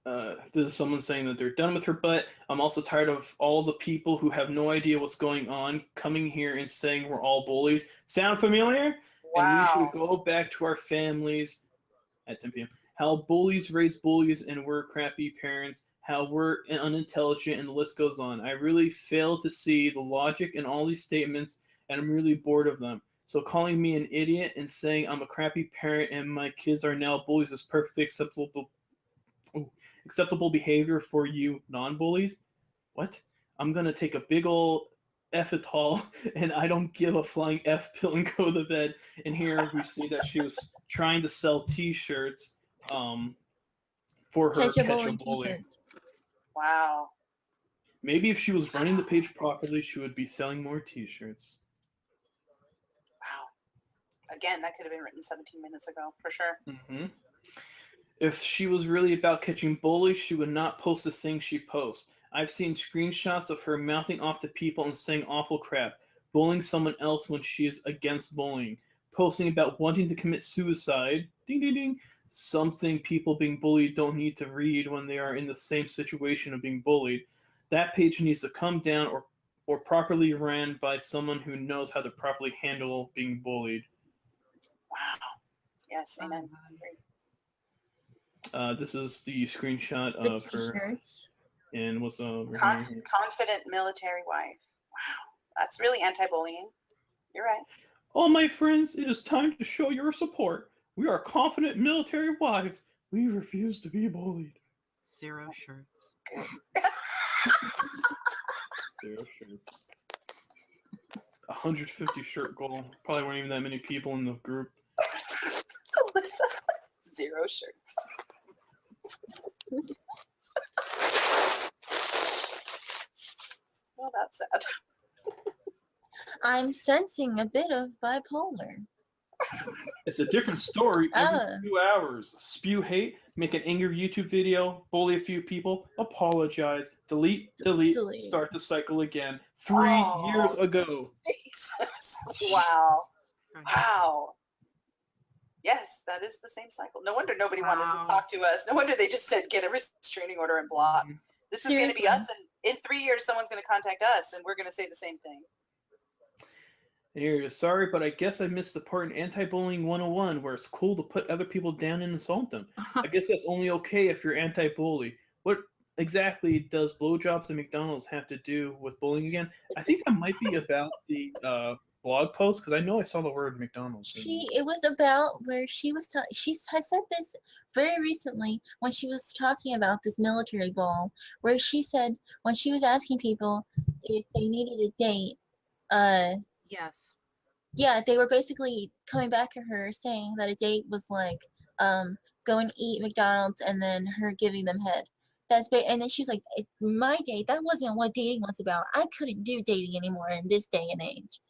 This is someone saying that they're done with her butt. I'm also tired of all the people who have no idea what's going on coming here and saying we're all bullies. Sound familiar? And we should Wow. go back to our families at 10 p.m. How bullies raise bullies and we're crappy parents. How we're unintelligent and the list goes on. I really fail to see the logic in all these statements and I'm really bored of them. So calling me an idiot and saying I'm a crappy parent and my kids are now bullies is perfectly acceptable behavior for you non-bullies. What? I'm gonna take a big ol' F-a-tall and I don't give a flying F pill and go to bed. And here we see that she was trying to sell T-shirts for her Catch a Catch a bully Bully. t-shirts. Wow. Maybe if she was running the page properly, she would be selling more T-shirts. Wow. Again, that could have been written 17 minutes ago, for sure. Mm-hmm. If she was really about catching bullies, she would not post the things she posts. I've seen screenshots of her mouthing off to people and saying awful crap, bullying someone else when she is against bullying, posting about wanting to commit suicide, ding ding ding, something people being bullied don't need to read when they are in the same situation of being bullied. That page needs to come down or properly ran by someone who knows how to properly handle being bullied. Wow. Yes, amen. This is the screenshot The of her. t-shirts. And what's over here? Confident military wife. Wow. That's really anti-bullying. You're right. Oh, my friends, it is time to show your support. We are confident military wives. We refuse to be bullied. 0 shirts. Zero shirts. 150 shirt goal. Probably weren't even that many people in the group. Alyssa, 0 shirts. Well, that's sad. I'm sensing a bit of bipolar. It's a different story every Oh. 2 hours. Spew hate, make an angry YouTube video, bully a few people, apologize, delete, start the cycle again. 3 years ago. Jesus. Wow. Wow. Yes, that is the same cycle. No wonder nobody wanted to talk to us. No wonder they just said get a restraining order and block. This is going to be us, and in 3 years, someone's going to contact us, and we're going to say the same thing. Here, sorry, but I guess I missed the part in Anti-Bullying 101 where it's cool to put other people down and insult them. I guess that's only okay if you're anti-bully. What exactly does blowjobs at McDonald's have to do with bullying again? I think that might be about the blog post, because I know I saw the word McDonald's. It was about where she was she has said this very recently when she was talking about this military ball, where she said when she was asking people if they needed a date, yes. Yeah, they were basically coming back at her saying that a date was like go and eat McDonald's and then her giving them head. And then she was like, my date, that wasn't what dating was about. I couldn't do dating anymore in this day and age.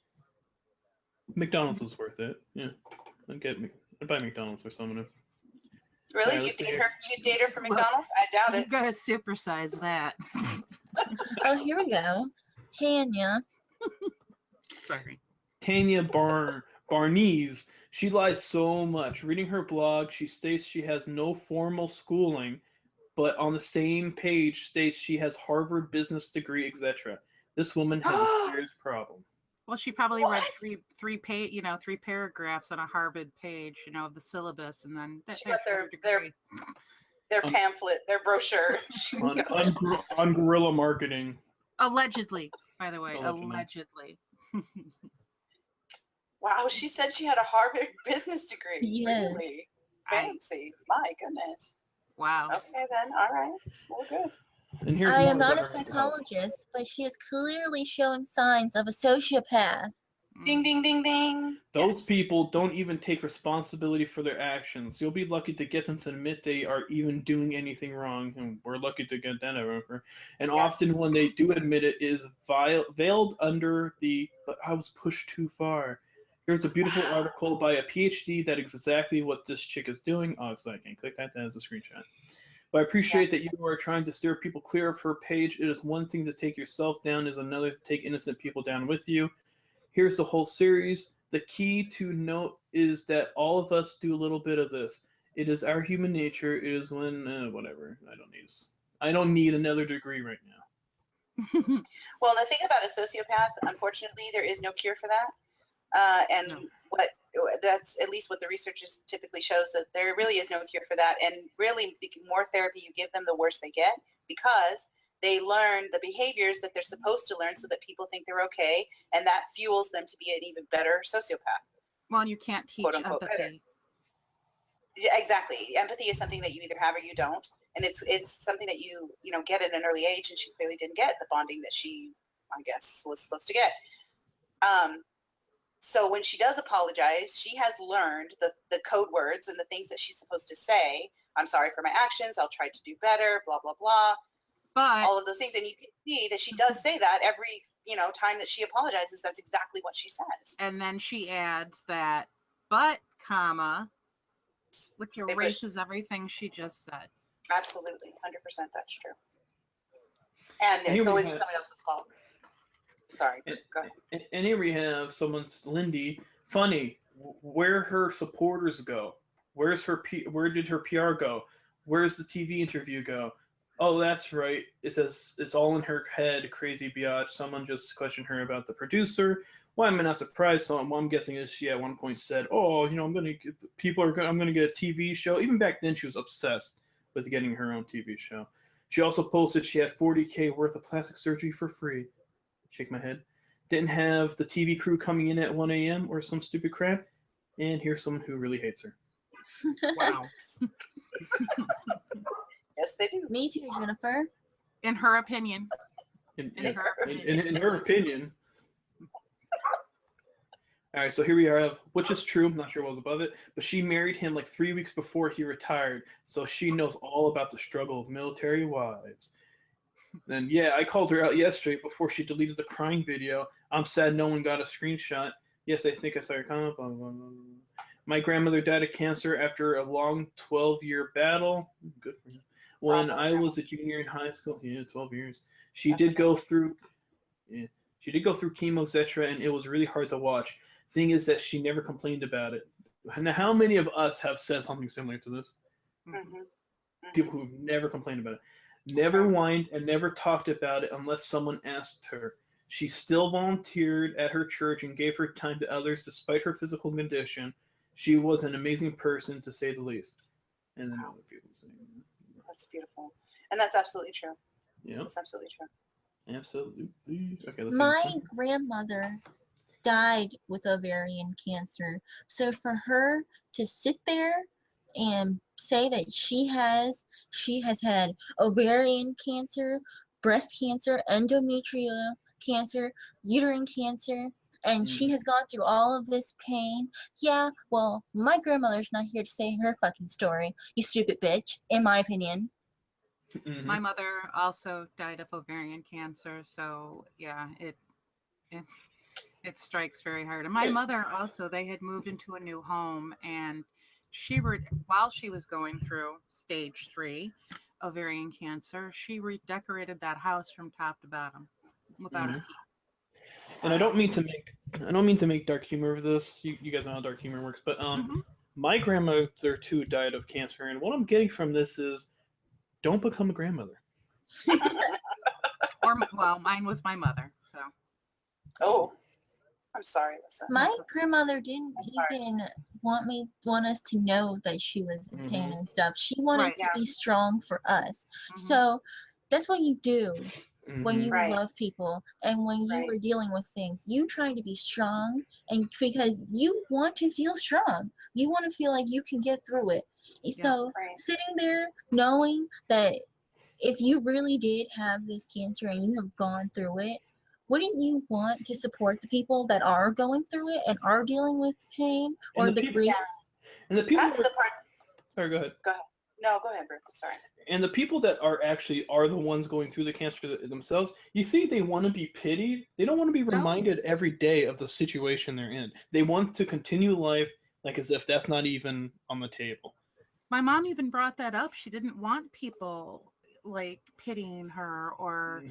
McDonald's is worth it. Yeah, I'd buy McDonald's for someone. Really? Right, you date her for McDonald's? I doubt it. You gotta supersize that. Oh, here we go. Tanya. Sorry. Tanya Barnese. She lies so much. Reading her blog, she states she has no formal schooling, but on the same page states she has Harvard business degree, etc. This woman has a serious problem. Well, she probably read three paragraphs on a Harvard page, of the syllabus, and then she got their pamphlet, their brochure on guerrilla marketing. Allegedly, by the way, allegedly. Wow, she said she had a Harvard business degree. Yes. Really fancy. My goodness. Wow. Okay then. All right. Well, good. And I am not a psychologist, but she is clearly showing signs of a sociopath. Ding, ding, ding, ding. Those people don't even take responsibility for their actions. You'll be lucky to get them to admit they are even doing anything wrong, and we're lucky to get that over. And often when they do admit it, is veiled under the, but I was pushed too far. Here's a beautiful article by a PhD that is exactly what this chick is doing. Oh, so I can click that as a screenshot. But I appreciate that you are trying to steer people clear of her page. It is one thing to take yourself down, is another to take innocent people down with you. Here's the whole series. The key to note is that all of us do a little bit of this. It is our human nature. It is when whatever. I don't need another degree right now. Well, the thing about a sociopath, unfortunately, there is no cure for that. And No. what that's at least what the researchers typically shows, that there really is no cure for that. And really, the more therapy you give them, the worse they get, because they learn the behaviors that they're supposed to learn so that people think they're okay, and that fuels them to be an even better sociopath. Well, and you can't teach Quote unquote better. empathy. Yeah, exactly. Empathy is something that you either have or you don't, and it's something that you get at an early age, and she clearly didn't get the bonding that she, I guess, was supposed to get. So when she does apologize, she has learned the code words and the things that she's supposed to say. I'm sorry for my actions. I'll try to do better. Blah blah blah. But All of those things, and you can see that she does say that every time that she apologizes. That's exactly what she says. and then she adds that, but comma, which They push- erases everything she just said. Absolutely, 100%. That's true. And And it's here we always have- somebody else's fault. Sorry, go ahead. And here we have someone's Lindy. Funny, where her supporters go? Where did her PR go? Where's the TV interview go? Oh, that's right. It says it's all in her head. Crazy biatch. Someone just questioned her about the producer. Why am I not surprised? So what I'm guessing is she at one point said, "Oh, I'm gonna get a TV show." Even back then, she was obsessed with getting her own TV show. She also posted she had $40K worth of plastic surgery for free. Shake my head. Didn't have the TV crew coming in at 1 a.m. or some stupid crap. And here's someone who really hates her. Wow. Yes, they do. Me too, Jennifer. In her opinion. In In her her opinion. All right, so here we are, which is true. I'm not sure what was above it, but she married him like 3 weeks before he retired, so she knows all about the struggle of military wives. And yeah, I called her out yesterday before she deleted the crying video. I'm sad no one got a screenshot. Yes, I think I saw your comment. Blah, blah, blah. My grandmother died of cancer after a long 12-year battle. Good for you. When I was a junior in high school, 12 years. She did go through chemo, etc., and it was really hard to watch. Thing is that she never complained about it. And how many of us have said something similar to this? Mm-hmm. People who've never complained about it. Never whined and never talked about it unless someone asked her. She still volunteered at her church and gave her time to others despite her physical condition. She was an amazing person, to say the least. And then other people saying that. That's beautiful. And that's absolutely true. Yeah, That's absolutely true. absolutely. Okay, let's see My this one. grandmother died with ovarian cancer. So for her to sit there and say that she has had ovarian cancer, breast cancer, endometrial cancer, uterine cancer, and she has gone through all of this pain. Yeah, well, my grandmother's not here to say her fucking story, you stupid bitch, in my opinion. Mhm. My mother also died of ovarian cancer, so yeah, it strikes very hard. And my mother also, they had moved into a new home, and while she was going through stage 3 ovarian cancer, she redecorated that house from top to bottom without a peep. And I don't mean to make dark humor of this. You guys know how dark humor works, but my grandmother too died of cancer, and what I'm getting from this is, don't become a grandmother. Well, mine was my mother, so. Oh, I'm sorry, Lisa. My grandmother didn't even want us to know that she was in pain and stuff. She wanted to be strong for us. So that's what you do when you love people and when you are dealing with things. You try to be strong, and because you want to feel strong. You want to feel like you can get through it. So sitting there knowing that if you really did have this cancer and you have gone through it, wouldn't you want to support the people that are going through it and are dealing with pain or the grief? And the people That's the part. Sorry, go ahead. Go ahead. No, go ahead, Brew. I'm sorry. And the people that are the ones going through the cancer themselves, you think they want to be pitied? They don't want to be reminded every day of the situation they're in. They want to continue life like as if that's not even on the table. My mom even brought that up. She didn't want people like pitying her or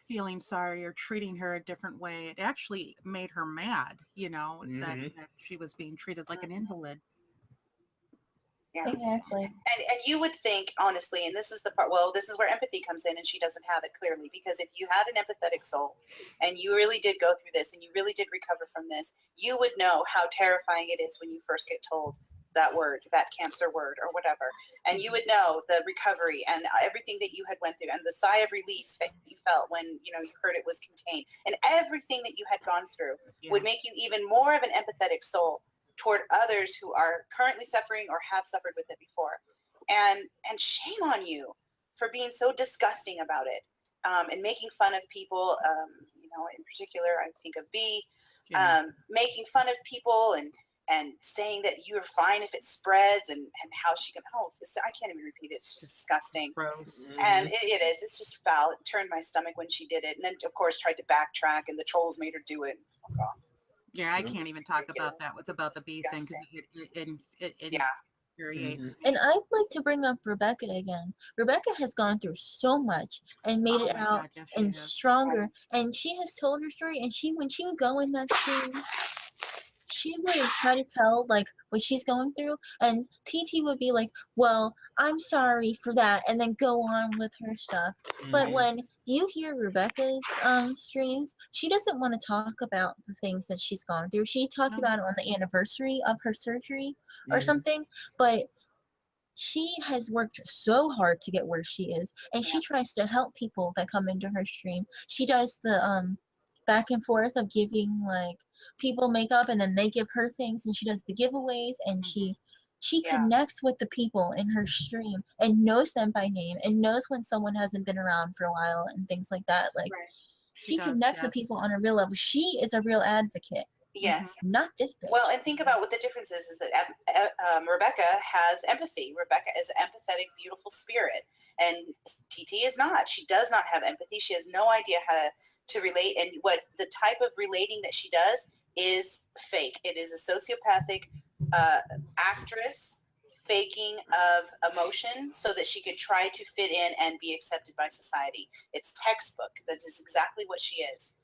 feeling sorry or treating her a different way. It actually made her mad, that she was being treated like an invalid. Yeah. Exactly. And you would think, honestly, and this is the part, well, this is where empathy comes in, and she doesn't have it clearly, because if you had an empathetic soul and you really did go through this and you really did recover from this, you would know how terrifying it is when you first get told that word, that cancer word or whatever. And you would know the recovery and everything that you had went through and the sigh of relief that you felt when, you heard it was contained, and everything that you had gone through would make you even more of an empathetic soul toward others who are currently suffering or have suffered with it before. And shame on you for being so disgusting about it, and making fun of people. In particular, I think of B, making fun of people and saying that you're fine if it spreads, and how she can. I can't even repeat it. It's just disgusting. Gross. And it is. It's just foul. It turned my stomach when she did it, and then of course tried to backtrack, and the trolls made her do it. Fuck off. Yeah, I can't even talk about that about the bee thing, because it infuriates me. And I'd like to bring up Rebecca again. Rebecca has gone through so much and made it out God, yes, and she has. stronger. And she has told her story. And when she would go in that stream, she would try to tell like what she's going through, and TT would be like, "Well, I'm sorry for that," and then go on with her stuff. But when you hear Rebecca's streams, she doesn't want to talk about the things that she's gone through. She talked about it on the anniversary of her surgery or something, but she has worked so hard to get where she is, and she tries to help people that come into her stream. She does the back and forth of giving like people makeup, and then they give her things, and she does the giveaways, and she connects with the people in her stream and knows them by name and knows when someone hasn't been around for a while and things like that. Like she connects with people on a real level. She is a real advocate. Yes. Not this bitch. Well, and think about what the difference is that Rebecca has empathy. Rebecca is an empathetic, beautiful spirit, and TT is not. She does not have empathy. She has no idea how to relate, and what the type of relating that she does is fake. It is a sociopathic actress faking of emotion so that she could try to fit in and be accepted by society. It's textbook. That is exactly what she is.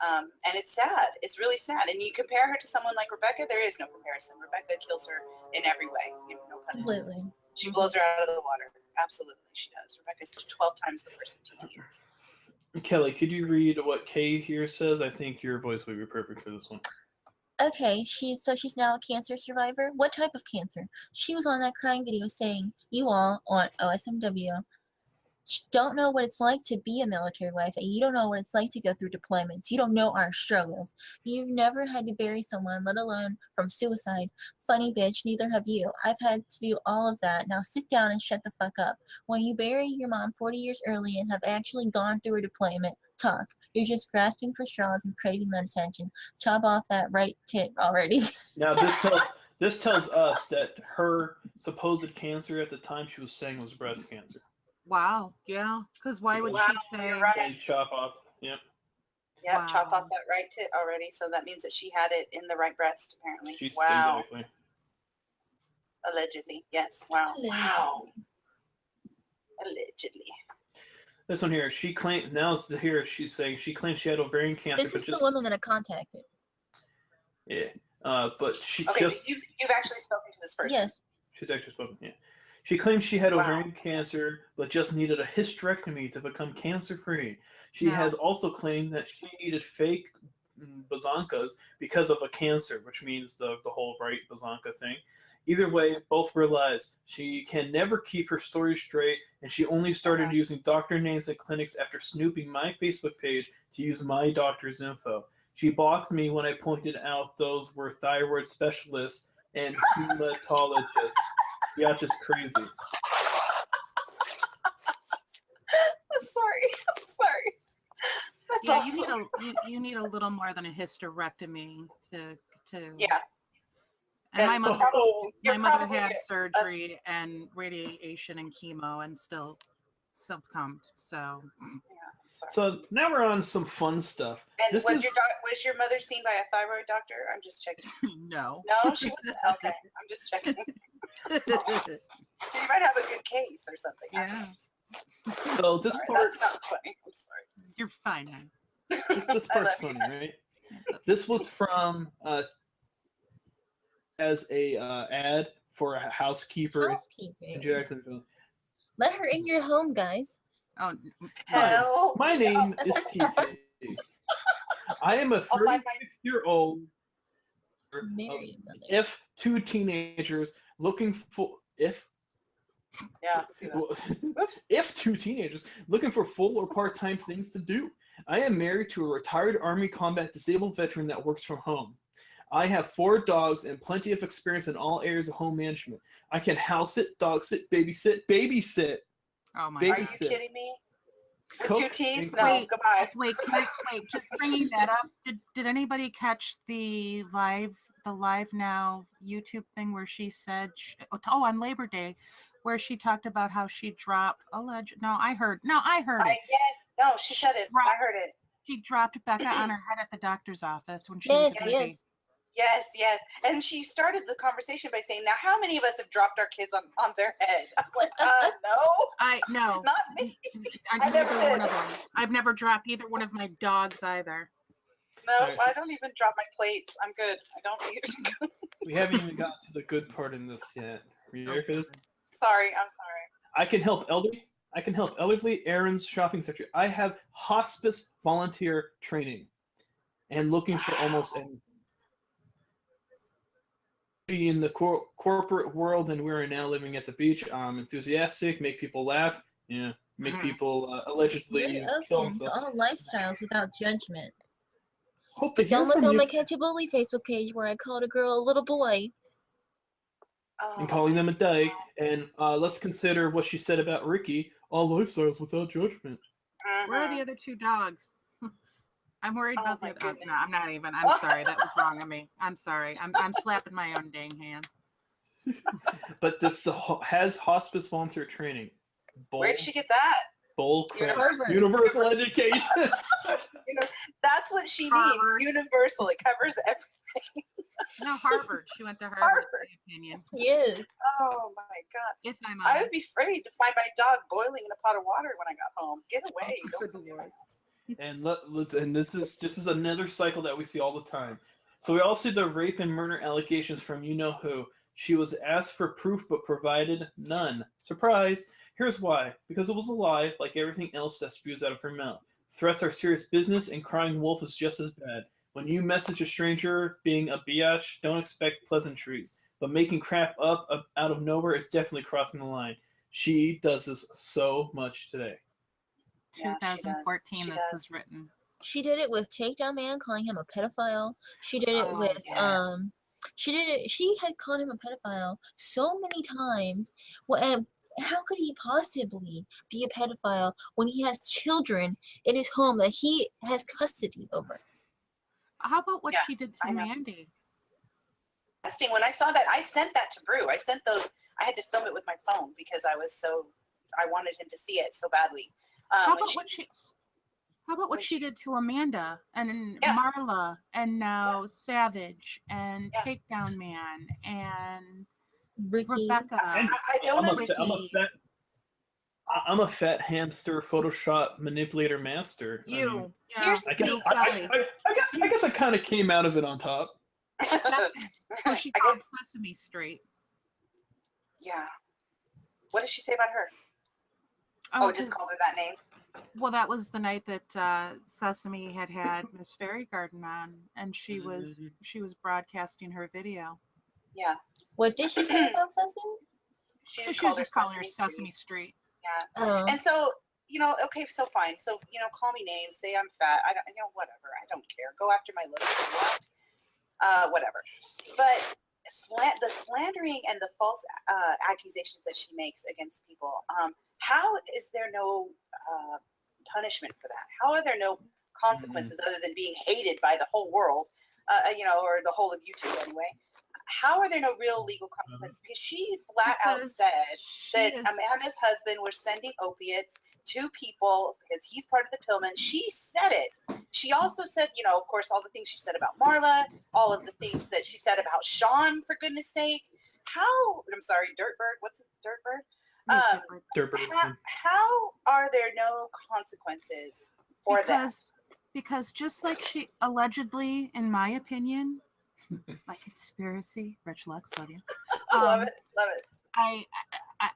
And it's sad. It's really sad. And you compare her to someone like Rebecca, there is no comparison. Rebecca kills her in every way. No pun intended. Completely. She blows her out of the water. Absolutely, she does. Rebecca's 12 times the person TT is. Kelly, could you read what Kay here says? I think your voice would be perfect for this one. Okay, she's now a cancer survivor. What type of cancer? She was on that crying video saying, "You all on OSMW don't know what it's like to be a military wife, and you don't know what it's like to go through deployments. You don't know our struggles. You've never had to bury someone, let alone from suicide. Funny bitch, neither have you. I've had to do all of that. Now sit down and shut the fuck up. When you bury your mom 40 years early and have actually gone through a deployment, talk. You're just grasping for straws and craving that attention. Chop off that right tit already." Now this tells us that her supposed cancer at the time she was saying was breast cancer. Wow. Yeah. Because why would she say? You're right. They chop off. Yep. Yep, Wow. chop off that right tit already. So that means that she had it in the right breast, apparently. Wow. Exactly. Allegedly. Yes. Wow. Wow. Allegedly. This one here, she claimed. Now here she's saying she claims she had ovarian cancer. This is the woman that I contacted. Yeah. But she Okay, so you've actually spoken to this person. Yes. She's actually spoken. Yeah. She claims she had ovarian cancer, but just needed a hysterectomy to become cancer-free. She has also claimed that she needed fake bazankas because of a cancer, which means the whole right bazanka thing. Either way, both were lies. She can never keep her story straight, and she only started using doctor names and clinics after snooping my Facebook page to use my doctor's info. She blocked me when I pointed out those were thyroid specialists and hematologists. Yeah, just crazy. I'm sorry. That's awesome. You need a little more than a hysterectomy to. Yeah. And my mother probably had surgery and radiation and chemo and still succumbed. So. So now we're on some fun stuff. And was your mother seen by a thyroid doctor? I'm just checking. No. No, she wasn't. Okay, I'm just checking. You might have a good case or something. Yeah. So this part, that's not funny. I'm sorry. You're fine, man. This part's funny, right? This was from as a ad for a housekeeper in Housekeeping. Jacksonville. Let her in your home, guys. Oh, Hell, My name is TT. I am a I'll find my- 36-year-old Married mother. if two teenagers looking for Yeah, see that. Oops. if two teenagers looking for full or part-time things to do. I am married to a retired Army combat disabled veteran that works from home. I have 4 dogs and plenty of experience in all areas of home management. I can house sit, dog sit, babysit. oh my Baby- Are you Babysit. kidding me? With Cook 2 T's? and No, Wait, goodbye. Wait, just bringing that up. Did anybody catch the live now YouTube thing where she said, on Labor Day, where she talked about how she dropped No, I heard it. Yes. No, she said it. I heard it. She dropped Becca on her head at the doctor's office when she was Yes, a baby. yes. Yes. And she started the conversation by saying, now, how many of us have dropped our kids on their head? I'm like, no. No, Not me. I've never never one did. of them. I've never dropped either one of my dogs either. No, Alright, so- I don't even drop my plates. I'm good. I don't eat. We haven't even got to the good part in this yet. Are you ready for this? Sorry, I'm sorry. I can help elderly errands, shopping sector. I have hospice volunteer training and looking for almost anything. In the corporate world, and we're now living at the beach. I'm enthusiastic, make people laugh, make people allegedly You're kill open to themselves. all lifestyles without judgment. Hope to But hear don't look from on you. my Catch a Bully Facebook page where I called a girl a little boy. And Oh, calling them a dyke, and let's consider what she said about Ricky. All lifestyles without judgment. Where are the other 2 dogs? I'm worried Oh about the my other. No, goodness. I'm not even. I'm sorry. That was wrong of me. I'm sorry. I'm slapping my own dang hand. But this has hospice volunteer training. Where'd she get that? Bull crap. Harvard. Universal education. That's what she Harvard. needs. Universal. It covers everything. No, Harvard. She went to Harvard. Harvard. In my opinion. Yes. Oh my God. If I'm I honest. would be afraid to find my dog boiling in a pot of water when I got home. Get away. For Don't the come near my Lord. house. And this is another cycle that we see all the time. So we all see the rape and murder allegations from you know who. She was asked for proof but provided none. Surprise! Here's why. Because it was a lie, like everything else that spews out of her mouth. Threats are serious business, and crying wolf is just as bad. When you message a stranger being a biatch, don't expect pleasantries. But making crap up out of nowhere is definitely crossing the line. She does this so much today. Yeah, she does. 2014. She This was does. written. She did it with Takedown Man, calling him a pedophile. She did it Oh, with yes. She had called him a pedophile so many times. Well, how could he possibly be a pedophile when he has children in his home that he has custody over? How about what Yeah, she did I to know. Mandy? When I saw that, I sent that to Brew. I sent those. I had to film it with my phone because I wanted him to see it so badly. How when about what when she she- did to Amanda and Yeah. Marla and now Savage and Yeah. Takedown Man and Ricky. Rebecca? And I don't I'm a fat hamster Photoshop manipulator master. I mean, Here's I guess the- I guess I kind of came out of it on top. Who she I called guess- Sesame Street. Yeah. What did she say about her? Oh, just 'cause- called her that name. well, that was the night that Sesame had Miss Fairy Garden on, and she was broadcasting her video. Yeah. What did she say about Sesame? She She just was called her just calling her Sesame Sesame Street. Street. Yeah. Oh. And so, okay, so fine. So, call me names, say I'm fat. I don't, whatever. I don't care. Go after my looks if you want. Whatever. But the slandering and the false accusations that she makes against people, how is there no punishment for that? How are there no consequences other than being hated by the whole world, or the whole of YouTube anyway? How are there no real legal consequences? Because she flat out Because said that she is- Amanda's husband was sending opiates to people because he's part of the pillman. She said it. She also said, of course, all the things she said about Marla, all of the things that she said about Sean, for goodness sake. I'm sorry, Dirtbird. What's it, Dirtbird? How are there no consequences for that? Because just like she allegedly, in my opinion, my conspiracy, Rich Lux, love you. Love it. Love it.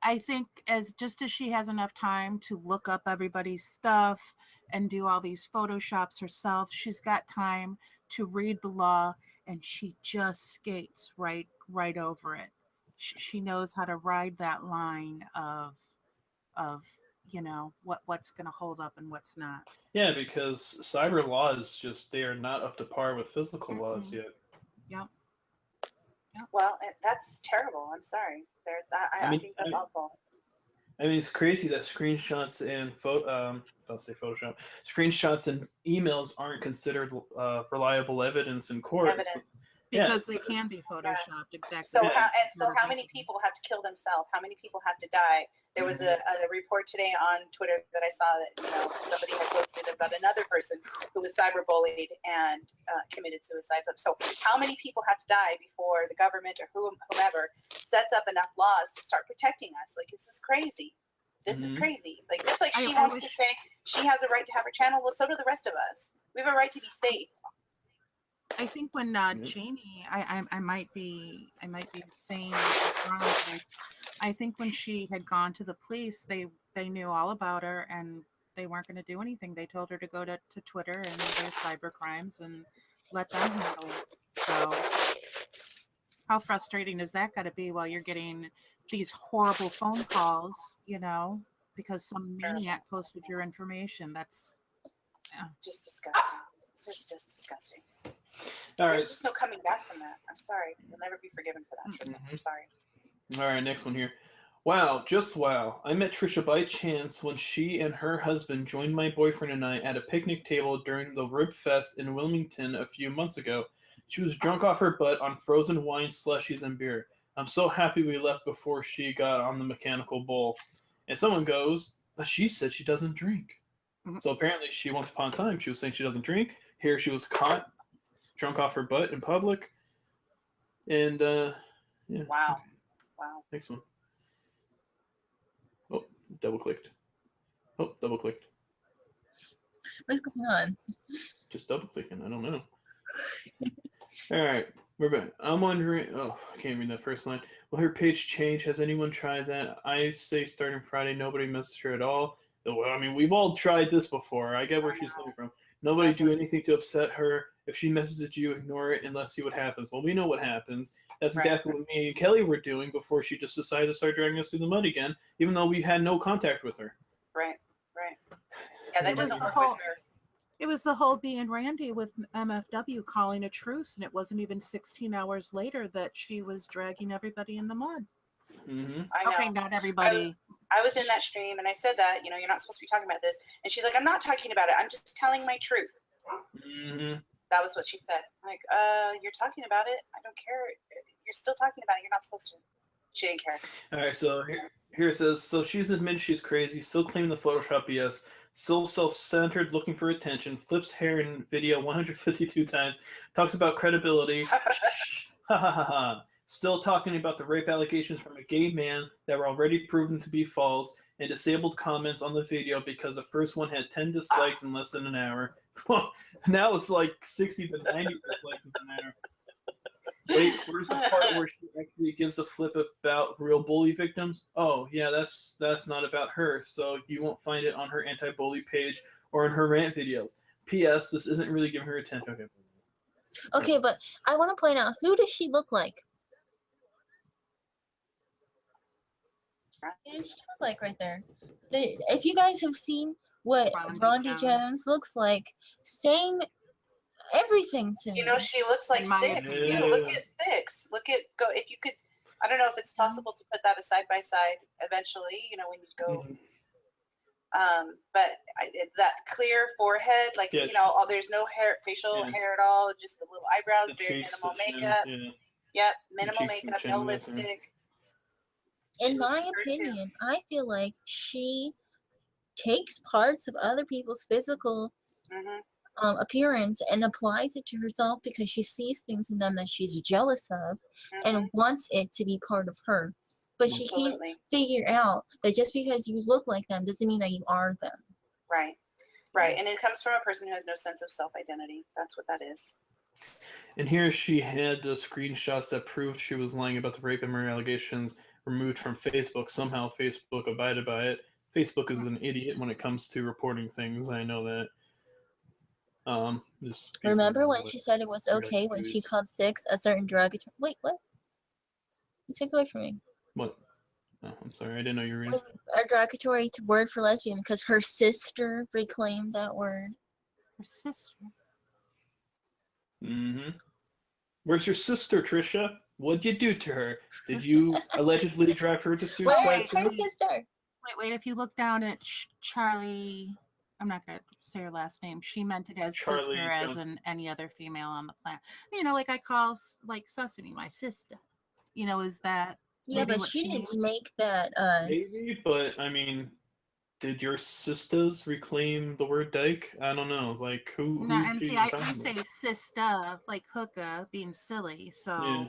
I think as she has enough time to look up everybody's stuff and do all these photoshops herself, she's got time to read the law, and she just skates right over it. She knows how to ride that line of what's going to hold up and what's not. Yeah, because cyber laws they are not up to par with physical laws yet. Yep. Well, that's terrible. I'm sorry. I think that's awful. I mean, it's crazy that screenshots and Photoshop screenshots and emails aren't considered reliable evidence in court. Because they can be photoshopped, exactly. So how many people have to kill themselves? How many people have to die? There was a report today on Twitter that I saw that somebody had posted about another person who was cyberbullied and committed suicide. So how many people have to die before the government or whomever sets up enough laws to start protecting us? Like, this is crazy. This is crazy. Like, just like she wants to say she has a right to have her channel, well, so do the rest of us. We have a right to be safe. I think when Jamie, I might be saying wrong, but I think when she had gone to the police, they knew all about her and they weren't going to do anything. They told her to go to Twitter and their cyber crimes and let them handle it. So how frustrating is that got to be while you're getting these horrible phone calls, because some maniac posted your information? That's just disgusting. It's just disgusting. All right. There's just no coming back from that. I'm sorry. You'll never be forgiven for that, Trisha. I'm sorry. All right, next one here. Wow, just wow. I met Trisha by chance when she and her husband joined my boyfriend and I at a picnic table during the Rib Fest in Wilmington a few months ago. She was drunk off her butt on frozen wine, slushies, and beer. I'm so happy we left before she got on the mechanical bull. And someone goes, but she said she doesn't drink. So apparently she, once upon a time, she was saying she doesn't drink. Here she was caught drunk off her butt in public. And, yeah. Wow. Next one. Oh, double clicked. Oh, double clicked. What's going on? Just double clicking. I don't know. All right, we're back. I'm wondering. Oh, I can't read that first line. Will her page change? Has anyone tried that? I say starting Friday, nobody messaged her at all. Well, I mean, we've all tried this before. I get where she's coming from. Nobody do anything to upset her. If she messages you, ignore it and let's see what happens. Well, we know what happens. That's exactly what me and Kelly were doing before she just decided to start dragging us through the mud again, even though we had no contact with her. Right. Yeah, that doesn't work with her. It was the whole B and Randy with MFW calling a truce, and it wasn't even 16 hours later that she was dragging everybody in the mud. Mm-hmm. I know. Okay, not everybody. I was in that stream, and I said that, you're not supposed to be talking about this. And she's like, I'm not talking about it. I'm just telling my truth. Mm-hmm. That was what she said. I'm like, you're talking about it. I don't care. You're still talking about it. You're not supposed to. She didn't care. All right, so here it says, so she's admitted she's crazy, still claiming the Photoshop BS, still self-centered, looking for attention, flips hair in video 152 times, talks about credibility, ha ha ha ha, still talking about the rape allegations from a gay man that were already proven to be false, and disabled comments on the video because the first one had 10 dislikes in less than an hour. Now it's like 60 to 90 dislikes in an hour. Wait, where's the part where she actually gives a flip about real bully victims? Oh, yeah, that's not about her, so you won't find it on her anti-bully page or in her rant videos. P.S. This isn't really giving her attention. Okay, but I want to point out, who does she look like? Who does she look like right there? If you guys have seen what Rhonda Jones looks like, same everything to me. She looks like Six. Yeah. Look at Six. If you could, I don't know if it's possible to put that a side by side eventually, when you go. But that clear forehead, there's no facial hair at all, just the little eyebrows, very minimal makeup. Yep, minimal makeup, no lipstick. In my opinion, I feel like she takes parts of other people's physical appearance and applies it to herself because she sees things in them that she's jealous of and wants it to be part of her. But she can't figure out that just because you look like them doesn't mean that you are them. Right. And it comes from a person who has no sense of self-identity. That's what that is. And here she had the screenshots that proved she was lying about the rape and murder allegations removed from Facebook. Somehow Facebook abided by it. Facebook is an idiot when it comes to reporting things. I know that. Just Remember when she said it was forgot okay to when do she this. called Six a certain derogatory? Wait, what? You took away from me. What? Oh, I'm sorry. I didn't know you were reading. A derogatory word for lesbian because her sister reclaimed that word. Her sister. Mm-hmm. Where's your sister, Trisha? What'd you do to her? Did you allegedly drive her to suicide? Where's her too? sister? Wait. If you look down at Charlie, I'm not going to say her last name. She meant it as Charlie sister, as in any other female on the planet. You know, like I call like Sesame my sister. You know, is that Yeah, maybe but what she didn't means? make that. Maybe, but I mean, did your sisters reclaim the word dyke? I don't know. Like, who No, is and she see, even I talking say about? sister, like hookah, being silly. So, Yeah. I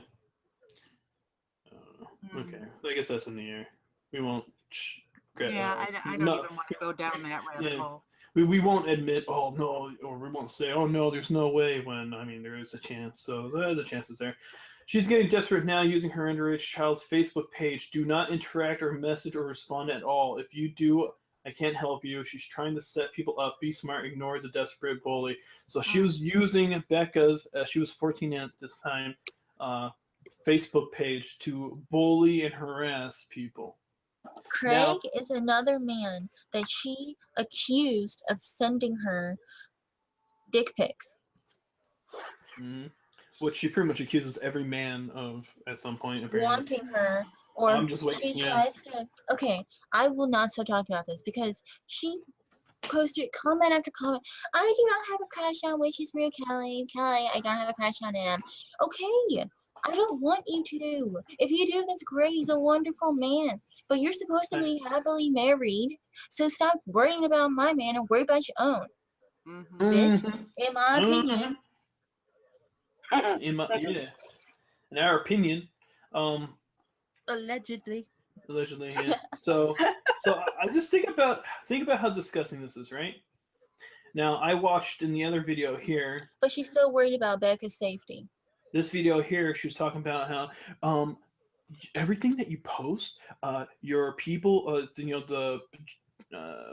don't know. Okay. I guess that's in the air. We won't. yeah, I don't No. even want to go down that rabbit Yeah. hole. We won't admit, oh no, or we won't say, oh no, there's no way, when, I mean, there is a chance. So the chance is there. She's getting desperate now using her underage child's Facebook page. Do not interact or message or respond at all. If you do, I can't help you. She's trying to set people up. Be smart. Ignore the desperate bully. So she was using Becca's, she was 14 at this time, Facebook page to bully and harass people. Craig is another man that she accused of sending her dick pics. Mm-hmm. Which she pretty much accuses every man of at some point, apparently. Wanting her, or I'm just waiting. she tries to. Okay, I will not stop talking about this because she posted comment after comment. I do not have a crush on Wishes for Kelly. Kelly, I don't have a crush on him. Okay, I don't want you to. If you do, that's great. He's a wonderful man. But you're supposed to be happily married, so stop worrying about my man and worry about your own. Bitch, in my opinion. In our opinion, Allegedly. yeah. So I just think about how disgusting this is, right? Now, I watched in the other video here. But she's still worried about Becca's safety. This video here, she was talking about how everything that you post, your people, the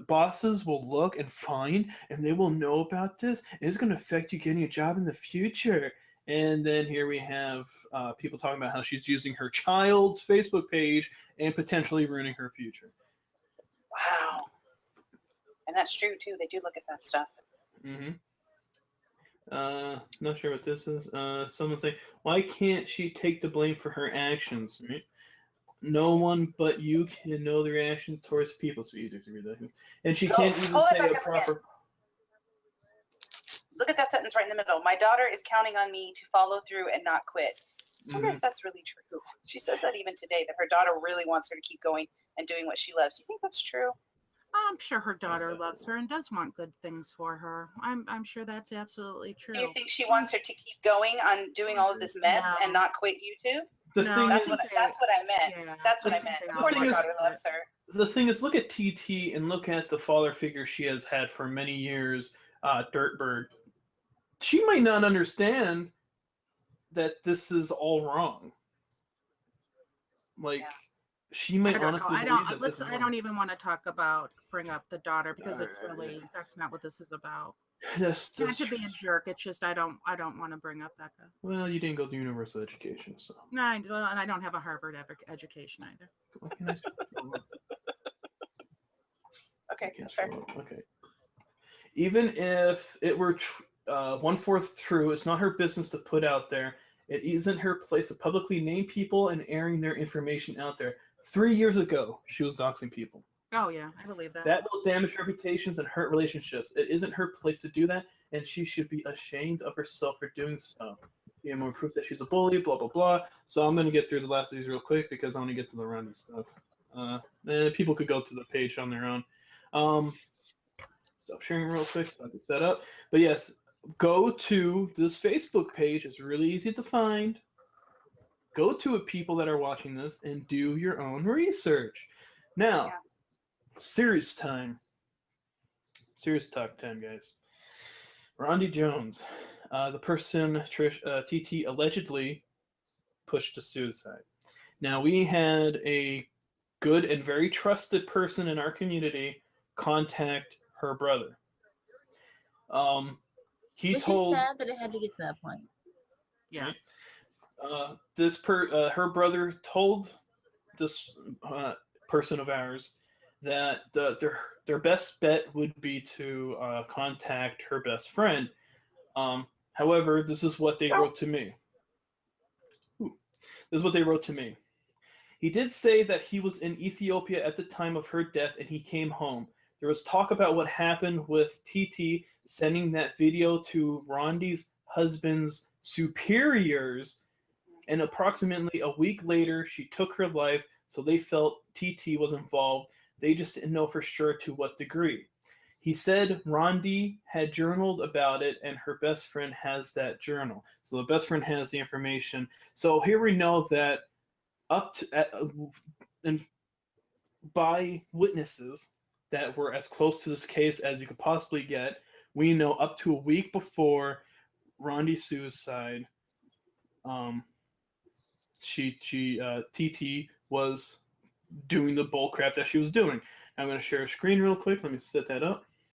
bosses will look and find, and they will know about this. And it's going to affect you getting a job in the future. And then here we have people talking about how she's using her child's Facebook page and potentially ruining her future. Wow. And that's true, too. They do look at that stuff. Mm-hmm. Not sure what this is. Someone saying, why can't she take the blame for her actions, right? No one but you can know the reactions towards people. So easier to read that. And she can't even say a proper... Look at that sentence right in the middle. My daughter is counting on me to follow through and not quit. I wonder if that's really true. She says that even today, that her daughter really wants her to keep going and doing what she loves. Do you think that's true? I'm sure her daughter loves her and does want good things for her. I'm sure that's absolutely true. Do you think she wants her to keep going on doing all of this mess and not quit YouTube? That's what I meant. Yeah, that's what I meant. Of course her daughter loves her. The thing is, look at TT and look at the father figure she has had for many years, Dirtbird. She might not understand that this is all wrong. Like, she might honestly believe that this is wrong. I don't even want to bring up the daughter because it's really, that's not what this is about. That's not to be a jerk. It's just I don't want to bring up Becca. Well, you didn't go to universal education, so. No, and I don't have a Harvard education either. Okay, that's fair. Okay. Even if it were 1/4 true, it's not her business to put out there. It isn't her place to publicly name people and airing their information out there. 3 years ago, she was doxing people. Oh, yeah, I believe that. That will damage reputations and hurt relationships. It isn't her place to do that, and she should be ashamed of herself for doing so. You have more proof that she's a bully, blah, blah, blah. So I'm going to get through the last of these real quick because I want to get to the random stuff. People could go to the page on their own. Stop sharing real quick so I can set up. But yes, go to this Facebook page. It's really easy to find. Go to it, people that are watching this, and do your own research. Now, serious time. Serious talk time, guys. Rondi Jones. The person, TT, allegedly pushed to suicide. Now, we had a good and very trusted person in our community contact her brother. He Which told is sad that it had to get to that point. Yes. her brother told this person of ours that their best bet would be to contact her best friend. However, this is what they wrote to me. This is what they wrote to me. He did say that he was in Ethiopia at the time of her death and he came home. There was talk about what happened with TT sending that video to Rondi's husband's superiors, and approximately a week later, she took her life, so they felt TT was involved. They just didn't know for sure to what degree. He said Rondi had journaled about it, and her best friend has that journal. So the best friend has the information. So here we know that and by witnesses that were as close to this case as you could possibly get, we know up to a week before Rondi's suicide, TT was doing the bull crap that she was doing. I'm going to share a screen real quick. Let me set that up.